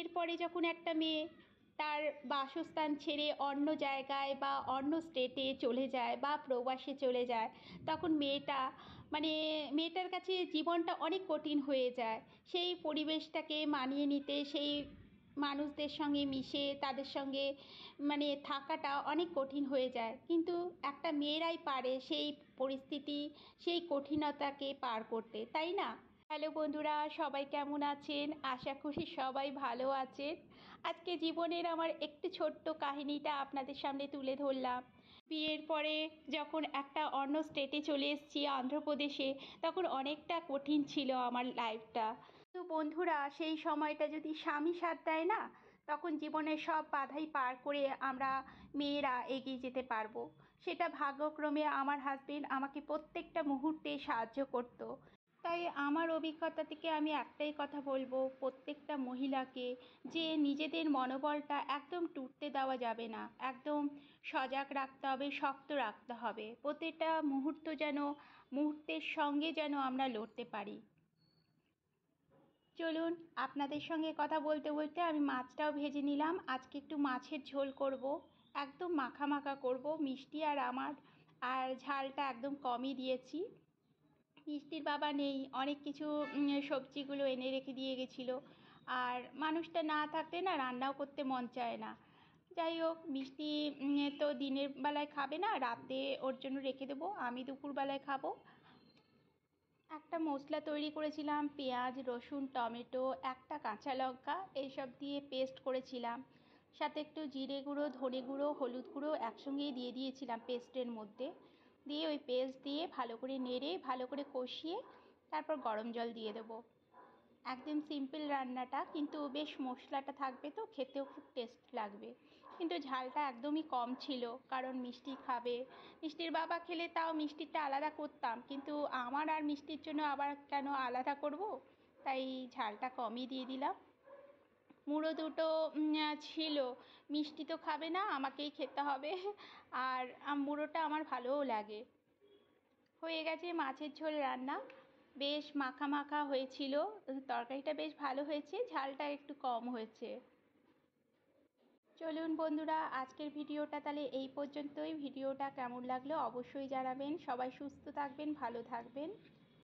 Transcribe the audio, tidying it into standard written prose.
বিয়ের পরে যখন একটা মেয়ে তার বাসস্থান ছেড়ে অন্য জায়গায় বা অন্য স্টেটে চলে যায় বা প্রবাসে চলে যায়, তখন মেয়েটার কাছে জীবনটা অনেক কঠিন হয়ে যায়। সেই পরিবেশটাকে মানিয়ে নিতে, সেই মানুষদের সঙ্গে মিশে তাদের সঙ্গে থাকাটা অনেক কঠিন হয়ে যায়, কিন্তু একটা মেয়েরাই পারে সেই পরিস্থিতি, সেই কঠিনতাকে পার করতে, তাই না? হ্যালো বন্ধুরা, সবাই কেমন আছেন? আশা করি সবাই ভালো আছেন। আজকে জীবনের আমার একটু ছোট্ট কাহিনীটা আপনাদের সামনে তুলে ধরলাম। বিয়ের পরে যখন একটা অন্য স্টেটে চলে এসেছি, অন্ধ্রপ্রদেশে, তখন অনেকটা কঠিন ছিল আমার লাইফটা। তো বন্ধুরা, সেই সময়টা যদি স্বামী সাথ দেয় না, তখন জীবনের সব বাধাই পার করে আমরা মেয়েরা এগিয়ে যেতে পারবো। সেটা ভাগ্যক্রমে আমার হাজবেন্ড আমাকে প্রত্যেকটা মুহূর্তে সাহায্য করতো। তাই আমার অভিজ্ঞতা থেকে আমি একটাই কথা বলবো প্রত্যেকটা মহিলাকে, যে নিজেদের মনোবলটা একদম টুটতে দেওয়া যাবে না, একদম সজাগ রাখতে হবে, শক্ত রাখতে হবে। প্রত্যেকটা মুহূর্তের সঙ্গে যেন আমরা লড়তে পারি। চলুন, আপনাদের সঙ্গে কথা বলতে বলতে আমি মাছটাও ভেজে নিলাম। আজকে একটু মাছের ঝোল করব, একদম মাখা মাখা করব। মিষ্টি আর ঝালটা একদম কমই দিয়েছি। মিষ্টির বাবা নেই, অনেক কিছু সবজিগুলো এনে রেখে দিয়ে গেছিলো, আর মানুষটা না থাকলে না রান্নাও করতে মন চায় না। যাই হোক, মিষ্টি তো দিনের বেলায় খাবে না, রাতে ওর জন্য রেখে দেবো, আমি দুপুরবেলায় খাবো। একটা মশলা তৈরি করেছিলাম, পেঁয়াজ, রসুন, টমেটো, একটা কাঁচা লঙ্কা, এইসব দিয়ে পেস্ট করেছিলাম। সাথে একটু জিরে গুঁড়ো, ধনে গুঁড়ো, হলুদ গুঁড়ো একসঙ্গেই দিয়ে দিয়েছিলাম পেস্টের মধ্যে। দিয়ে ওই পেস্ট দিয়ে ভালো করে নেড়ে, ভালো করে কষিয়ে, তারপর গরম জল দিয়ে দেবো। একদম সিম্পল রান্নাটা, কিন্তু বেশ মশলাটা থাকবে তো খেতেও খুব টেস্ট লাগবে। কিন্তু ঝালটা একদমই কম ছিল, কারণ মিষ্টি খাবে। মিষ্টির বাবা খেলে তাও মিষ্টিটা আলাদা করতাম, কিন্তু আমার আর মিষ্টির জন্য আবার কেন আলাদা করব, তাই ঝালটা কমই দিয়ে দিলাম। মুড়ো দুটো ছিল, মিষ্টি তো খাবে না, আমাকেই খেতে হবে। আর মুড়োটা আমার ভালোও লাগে। হয়ে গেছে মাছের ঝোল রান্না, বেশ মাখা মাখা হয়েছিল। তরকারিটা বেশ ভালো হয়েছে, ঝালটা একটু কম হয়েছে। চলুন বন্ধুরা, আজকের ভিডিওটা তাহলে এই পর্যন্তই। ভিডিওটা কেমন লাগলো অবশ্যই জানাবেন। সবাই সুস্থ থাকবেন, ভালো থাকবেন।